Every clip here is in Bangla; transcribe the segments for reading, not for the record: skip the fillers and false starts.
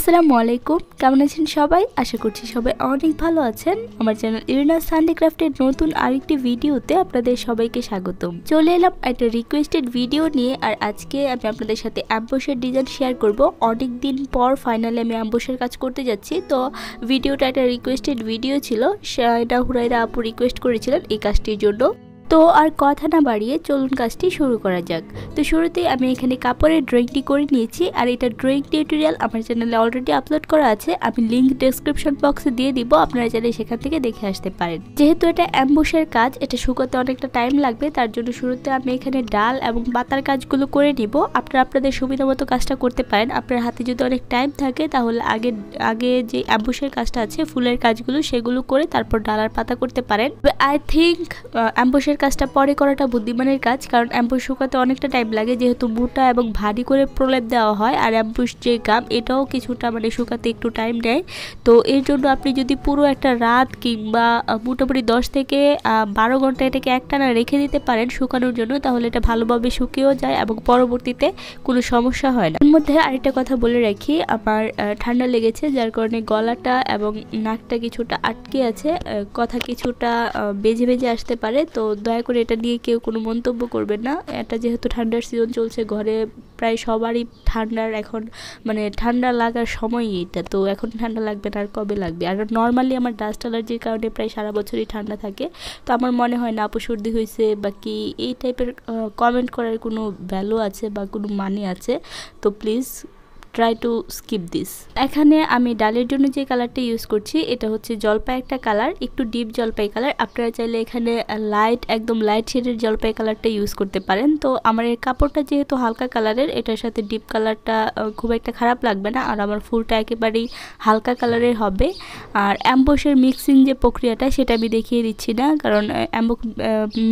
আসসালামু আলাইকুম, কেমন আছেন সবাই? আশা করছি সবাই অনেক ভালো আছেন। আমার চ্যানেল এরিনা হ্যান্ডিক্রাফটের নতুন আরেকটি ভিডিওতে আপনাদের সবাইকে স্বাগতম। চলে এলাম একটা রিকোয়েস্টেড ভিডিও নিয়ে। আর আজকে আমি আপনাদের সাথে অ্যাম্বুশের ডিজাইন শেয়ার করব। অনেক দিন পর ফাইনালি আমি অ্যাম্বুশের কাজ করতে যাচ্ছি। তো ভিডিওটা একটা রিকোয়েস্টেড ভিডিও ছিল, সেটা হুরাইরা আপু রিকোয়েস্ট করেছিলেন এই কাজটির জন্য। তো আর কথা না বাড়িয়ে চলুন কাজটি শুরু করা যাক। তো শুরুতেই আমি এখানে কাপড়ের ড্রয়িংটি করে নিয়েছি। আর এটা ড্রয়িং টিউটোরিয়াল আমার চ্যানেলে অলরেডি আপলোড করা আছে, আমি লিঙ্ক ডেসক্রিপশন বক্সে দিয়ে দিব, আপনারা চাইলে সেখান থেকে দেখে আসতে পারেন। যেহেতু এটা অ্যাম্বুশের কাজ, এটা শুকাতে অনেকটা টাইম লাগবে, তার জন্য শুরুতে আমি এখানে ডাল এবং পাতার কাজগুলো করে নিব। আপনারা আপনাদের সুবিধা মতো কাজটা করতে পারেন। আপনার হাতে যদি অনেক টাইম থাকে তাহলে আগে যে অ্যাম্বুশের কাজটা আছে ফুলের কাজগুলো সেগুলো করে তারপর ডাল আর পাতা করতে পারেন। আই থিঙ্ক অ্যাম্বুশের কাজটা পরে করাটা বুদ্ধিমানের কাজ, কারণ অ্যাম্বুশ শুকাতে অনেকটা টাইম লাগে, যেহেতু মোটা এবং ভারী করে প্রলেপ দেওয়া হয়। আর অ্যাম্বুশ যে গাম এটাও কিছুটা শুকাতে একটু টাইম নেয়। তো এর জন্য আপনি যদি পুরো একটা রাত কিংবা মোটামুটি 10 থেকে 12 ঘন্টা এটাকে একটানা রেখে দিতে পারেন শুকানোর জন্য, তাহলে এটা ভালোভাবে শুকিয়েও যায় এবং পরবর্তীতে কোনো সমস্যা হয় না। এর মধ্যে আরেকটা কথা বলে রাখি, আমার ঠান্ডা লেগেছে, যার কারণে গলাটা এবং নাকটা কিছুটা আটকে আছে, কথা কিছুটা বেজে বেজে আসতে পারে। তো দয়া করে এটা নিয়ে কেউ কোনো মন্তব্য করবেন না। এটা যেহেতু ঠান্ডার সিজন চলছে, ঘরে প্রায় সবারই এখন ঠান্ডা লাগার সময়ই এটা। তো এখন ঠান্ডা লাগবে না, আর কবে লাগবে? আর নর্মালি আমার ডাস্ট অ্যালার্জির কারণে প্রায় সারা বছরই ঠান্ডা থাকে। তো আমার মনে হয় না আপু সর্দি হয়েছে বা কি এই টাইপের কমেন্ট করার কোনো ভ্যালু আছে বা কোনো মানে আছে। তো please try to skip this. এখানে আমি ডালের জন্য যে কালারটা ইউজ করছি এটা হচ্ছে জলপাই একটা কালার, একটু ডিপ জলপাই কালার। আপনারা চাইলে এখানে একদম লাইট শেডের জলপাই কালারটা ইউজ করতে পারেন। তো আমার এই কাপড়টা যেহেতু হালকা কালারের, এটার সাথে ডিপ কালারটা খুব একটা খারাপ লাগবে না। আর আমার ফুলটা একেবারেই হালকা কালারের হবে। আর অ্যাম্বুশের মিক্সিং যে প্রক্রিয়াটা সেটা আমি দেখিয়ে দিচ্ছি না, কারণ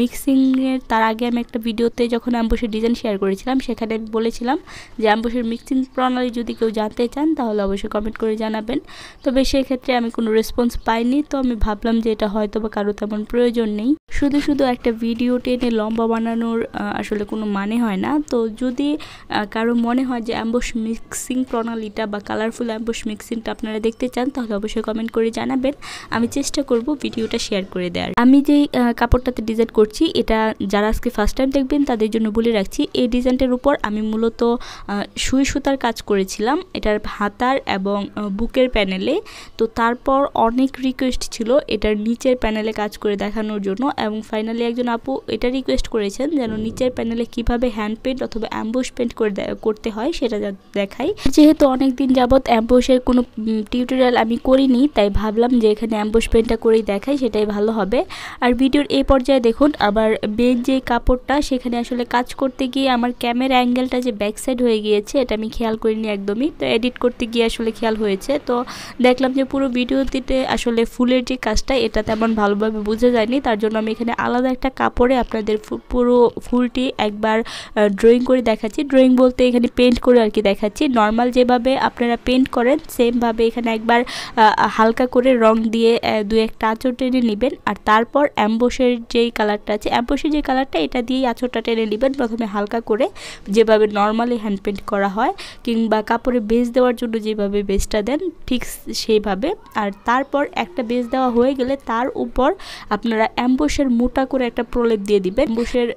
মিক্সিংয়ের তার আগে আমি একটা ভিডিওতে যখন অ্যাম্বুশের ডিজাইন শেয়ার করেছিলাম সেখানে আমি বলেছিলাম যে অ্যাম্বুশের মিক্সিং প্রণালী যদি কেউ জানতে চান তাহলে অবশ্যই কমেন্ট করে জানাবেন। তবে সেক্ষেত্রে আমি কোনো রেসপন্স পাইনি, তো আমি ভাবলাম যে এটা হয়তো বা কারো তেমন প্রয়োজন নেই। শুধু একটা ভিডিও টেনে লম্বা বানানোর আসলে কোনো মানে হয় না। তো যদি কারো মনে হয় যে অ্যাম্বুশ মিক্সিং প্রণালীটা বা কালারফুল অ্যাম্বুশ মিক্সিংটা আপনারা দেখতে চান তাহলে অবশ্যই কমেন্ট করে জানাবেন, আমি চেষ্টা করব ভিডিওটা শেয়ার করে দেওয়ার। আমি যেই কাপড়টাতে ডিজাইন করছি এটা যারা আজকে ফার্স্ট টাইম দেখবেন তাদের জন্য বলে রাখছি, এই ডিজাইনটার উপর আমি মূলত সুই সুতার কাজ করেছিলাম এটার হাতার এবং বুকের প্যানেলে। তো তারপর অনেক রিকোয়েস্ট ছিল এটার নিচের প্যানেলে কাজ করে দেখানোর জন্য, এবং ফাইনালি একজন আপু এটা রিকোয়েস্ট করেছেন যেন নিচের প্যানেলে কিভাবে হ্যান্ড পেন্ট অথবা অ্যাম্বুশ পেন্ট করতে হয় সেটা দেখাই। যেহেতু অনেক দিন যাবত অ্যাম্বুশের কোনো টিউটোরিয়াল আমি করিনি, তাই ভাবলাম যে এখানে অ্যাম্বুশ পেন্টটা করেই দেখাই, সেটাই ভালো হবে। আর ভিডিওর এই পর্যায়ে দেখুন আমার মেন যে কাপড়টা সেখানে আসলে কাজ করতে গিয়ে আমার ক্যামেরা অ্যাঙ্গেলটা যে ব্যাক সাইড হয়ে গিয়েছে এটা আমি খেয়াল করিনি একদমই। তো এডিট করতে গিয়ে আসলে খেয়াল হয়েছে। তো দেখলাম যে পুরো ভিডিওটিতে আসলে ফুলের যে কাজটা এটা তেমন ভালোভাবে বোঝা যায়নি, তার জন্য আমি এখানে আলাদা একটা কাপড়ে আপনাদের পুরো ফুলটি একবার ড্রয়িং করে দেখাচ্ছি। ড্রয়িং বলতে এখানে পেন্ট করে আর কি দেখাচ্ছি। নর্মাল যেভাবে আপনারা পেন্ট করেন সেমভাবে এখানে একবার হালকা করে রং দিয়ে দু একটা আঁচড় টেনে নেবেন। আর তারপর অ্যাম্বুশের যেই কালারটা আছে, অ্যাম্বুশের যে কালারটা এটা দিয়েই আঁচড়টা টেনে নেবেন প্রথমে হালকা করে, যেভাবে নর্মালি হ্যান্ড পেন্ট করা হয় কিংবা কাপড়ে বেস দেওয়ার জন্য যেভাবে বেসটা দেন ঠিক সেইভাবে। আর তারপর একটা বেস দেওয়া হয়ে গেলে তার উপর আপনারা অ্যাম্বুশের মোটা করে একটা প্রলেপ দিয়ে দিবেন। অ্যাম্বুশের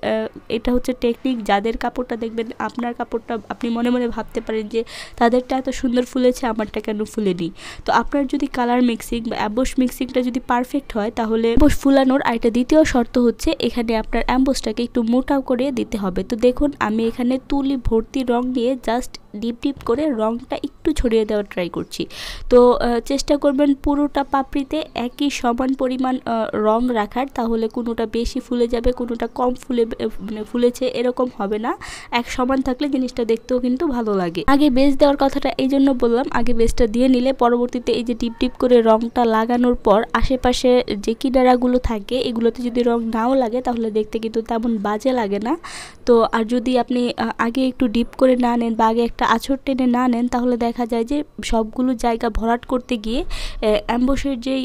এটা হচ্ছে টেকনিক, যাদের কাপড়টা দেখবেন আপনার কাপড়টা আপনি মনে মনে ভাবতে পারেন যে তাদেরটা এত সুন্দর ফুলেছে আমারটা কেন ফুলেনি। তো আপনার যদি কালার মিক্সিং বা অ্যাম্বুশ মিক্সিংটা যদি পারফেক্ট হয় তাহলে অ্যাম্বুশ ফুলানোর আরেকটা দ্বিতীয় শর্ত হচ্ছে এখানে আপনার অ্যাম্বুশটাকে একটু মোটা করে দিতে হবে। তো দেখুন আমি এখানে তুলি ভর্তি রং দিয়ে জাস্ট ডিপ করে রংটা একটু ছড়িয়ে দেওয়ার ট্রাই করছি। তো চেষ্টা করবেন পুরোটা পাপড়িতে একই সমান পরিমাণ রং রাখার, তাহলে কোনোটা বেশি ফুলে যাবে কোনোটা কম ফুলেছে এরকম হবে না। এক সমান থাকলে জিনিসটা দেখতেও কিন্তু ভালো লাগে। আগে বেস দেওয়ার কথাটা এই জন্য বললাম, আগে বেসটা দিয়ে নিলে পরবর্তীতে এই যে ডিপ করে রংটা লাগানোর পর আশেপাশে যে কিনারাগুলো থাকে এগুলোতে যদি রং নাও লাগে তাহলে দেখতে কিন্তু তেমন বাজে লাগে না। তো আর যদি আপনি আগে একটু ডিপ করে না নেন বা আগে একটা আঁচড় টেনে না নেন তাহলে দেখা যায় যে সবগুলো জায়গা ভরাট করতে গিয়ে অ্যাম্বুশের যেই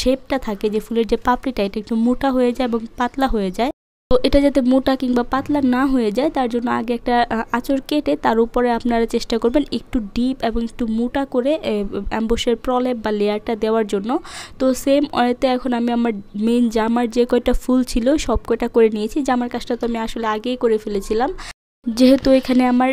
শেপটা থাকে যে ফুলের যে পাপড়িটা এটা একটু মোটা হয়ে যায় এবং পাতলা হয়ে যায়। তো এটা যাতে মোটা কিংবা পাতলা না হয়ে যায় তার জন্য আগে একটা আঁচড় কেটে তার উপরে আপনারা চেষ্টা করবেন একটু ডিপ এবং একটু মোটা করে অ্যাম্বুশের প্রলেপ বা লেয়ারটা দেওয়ার জন্য। তো সেম ওয়েতে এখন আমি আমার মেইন জামার যে কয়টা ফুল ছিল সব কয়টা করে নিয়েছি। জামার কাজটা তো আমি আসলে আগেই করে ফেলেছিলাম, যেহেতু এখানে আমার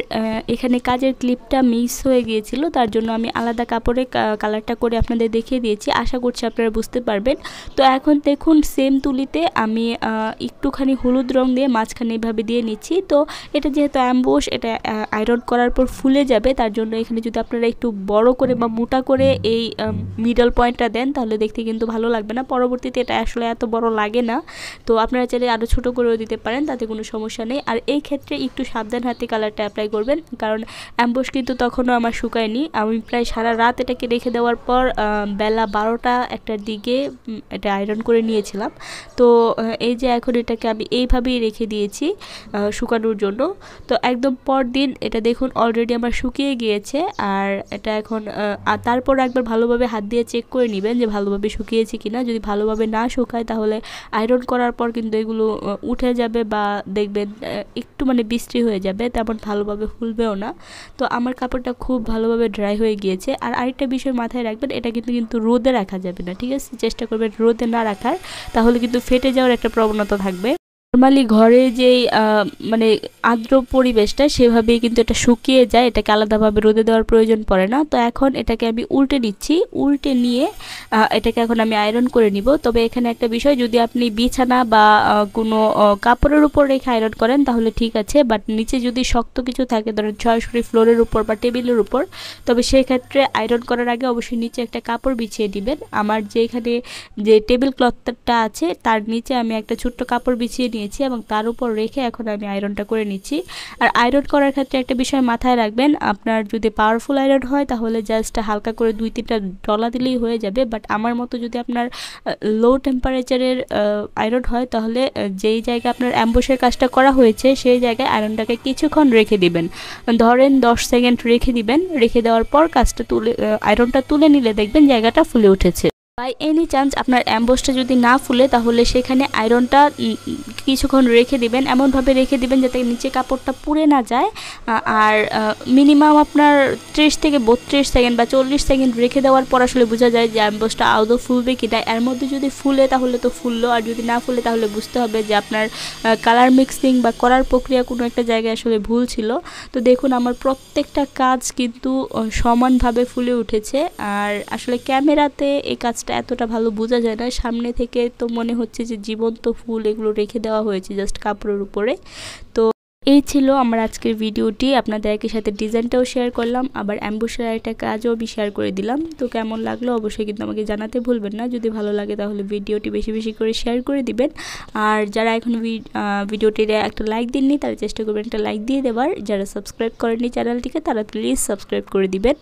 এখানে কাজের ক্লিপটা মিস হয়ে গিয়েছিল তার জন্য আমি আলাদা কাপড়ে কালারটা করে আপনাদের দেখিয়ে দিয়েছি। আশা করছি আপনারা বুঝতে পারবেন। তো এখন দেখুন সেম তুলিতে আমি একটুখানি হলুদ রং দিয়ে মাঝখানে এইভাবে দিয়ে নিচ্ছি। তো এটা যেহেতু অ্যাম্বুশ, এটা আয়রন করার পর ফুলে যাবে, তার জন্য এখানে যদি আপনারা একটু বড় করে বা মোটা করে এই মিডল পয়েন্টটা দেন তাহলে দেখতে কিন্তু ভালো লাগবে না। পরবর্তীতে এটা আসলে এত বড় লাগে না, তো আপনারা চাইলে আরও ছোটো করেও দিতে পারেন, তাতে কোনো সমস্যা নেই। আর এই ক্ষেত্রে একটু সাবধান হাতে কালারটা অ্যাপ্লাই করবেন, কারণ অ্যাম্বুশ কিন্তু তখনও আমার শুকায়নি। আমি প্রায় সারা রাত এটাকে রেখে দেওয়ার পর বেলা 12টা একটার দিকে এটা আয়রন করে নিয়েছিলাম। তো এই যে এখন এটাকে আমি এইভাবেই রেখে দিয়েছি শুকানোর জন্য। তো একদম পরদিন এটা দেখুন অলরেডি আমার শুকিয়ে গিয়েছে। আর এটা এখন তারপর একবার ভালোভাবে হাত দিয়ে চেক করে নেবেন যে ভালোভাবে শুকিয়েছে কিনা। যদি ভালোভাবে না শুকায় তাহলে আয়রন করার পর কিন্তু এগুলো উঠে যাবে বা দেখবেন একটু মানে বৃষ্টি হয়ে যাবে, তেমন ভালোভাবে ফুলবেও না। তো আমার কাপড়টা খুব ভালোভাবে ড্রাই হয়ে গিয়েছে। আর আরেকটা বিষয় মাথায় রাখবেন, এটা কিন্তু রোদে রাখা যাবে না, ঠিক আছে? চেষ্টা করবেন রোদে না রাখার, তাহলে কিন্তু ফেটে যাওয়ার একটা প্রবণতা থাকবে। নর্মালি ঘরে যেই মানে আর্দ্র পরিবেশটা সেভাবেই কিন্তু এটা শুকিয়ে যায়, এটাকে আলাদাভাবে রোদে দেওয়ার প্রয়োজন পড়ে না। তো এখন এটাকে আমি উল্টে নিচ্ছি, উল্টে নিয়ে এটাকে এখন আমি আয়রন করে নিব। তবে এখানে একটা বিষয়, যদি আপনি বিছানা বা কোনো কাপড়ের উপর রেখে আয়রন করেন তাহলে ঠিক আছে, বাট নিচে যদি শক্ত কিছু থাকে, ধরেন সরাসরি ফ্লোরের উপর বা টেবিলের উপর, তবে সেই ক্ষেত্রে আয়রন করার আগে অবশ্যই নিচে একটা কাপড় বিছিয়ে দিবেন। আমার যে এখানে যে টেবিল ক্লথটা আছে তার নিচে আমি একটা ছোট্ট কাপড় বিছিয়ে নিয়েছি এবং তার উপর রেখে এখন আমি আয়রনটা করে নিচ্ছি। আর আয়রন করার ক্ষেত্রে একটা বিষয় মাথায় রাখবেন, আপনার যদি পাওয়ারফুল আয়রন হয় তাহলে জাস্ট হালকা করে 2-3টা ডলা দিলেই হয়ে যাবে। বাট আমার মতো যদি আপনার লো টেম্পারেচারের আয়রন হয় তাহলে যেই জায়গায় আপনার অ্যাম্বুশের কাজটা করা হয়েছে সেই জায়গায় আয়রনটাকে কিছুক্ষণ রেখে দিবেন, ধরেন 10 সেকেন্ড রেখে দিবেন। রেখে দেওয়ার পর কাজটা আয়রনটা তুলে নিলে দেখবেন জায়গাটা ফুলে উঠেছে। বাই এনি চান্স আপনার অ্যাম্বসটা যদি না ফুলে তাহলে সেখানে আয়রনটা কিছুক্ষণ রেখে দিবেন, এমনভাবে রেখে দিবেন যাতে নিচে কাপড়টা পুড়ে না যায়। আর মিনিমাম আপনার 30 থেকে 32 সেকেন্ড বা 40 সেকেন্ড রেখে দেওয়ার পর আসলে বোঝা যায় যে অ্যাম্বসটা আদৌ ফুলবে কি না। এর মধ্যে যদি ফুলে তাহলে তো ফুললো, আর যদি না ফুলে তাহলে বুঝতে হবে যে আপনার কালার মিক্সিং বা করার প্রক্রিয়া কোনো একটা জায়গায় আসলে ভুল ছিল। তো দেখুন আমার প্রত্যেকটা কাজ কিন্তু সমানভাবে ফুলে উঠেছে। আর আসলে ক্যামেরাতে এই কাজটা এতটা ভালো বোঝা যায় না, সামনে থেকে তো মনে হচ্ছে যে জীবন্ত ফুল এগুলো রেখে দেওয়া হয়েছে জাস্ট কাপড়ের উপরে। তো এই ছিল আমার আজকের ভিডিওটি, আপনাদের একই সাথে ডিজাইনটাও শেয়ার করলাম, আবার অ্যাম্বুশের একটা কাজও আমি শেয়ার করে দিলাম। তো কেমন লাগলো অবশ্যই কিন্তু আমাকে জানাতে ভুলবেন না। যদি ভালো লাগে তাহলে ভিডিওটি বেশি বেশি করে শেয়ার করে দিবেন। আর যারা এখন ভিডিওটির একটা লাইক দেননি তারা চেষ্টা করবেন একটা লাইক দিয়ে দেওয়ার। যারা সাবস্ক্রাইব করেননি চ্যানেলটিকে তারা প্লিজ সাবস্ক্রাইব করে দিবেন।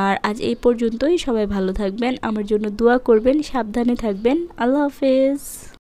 আর আজ এই পর্যন্তই, সবাই ভালো থাকবেন, আমার জন্য দোয়া করবেন, সাবধানে থাকবেন। আল্লাহ হাফেজ।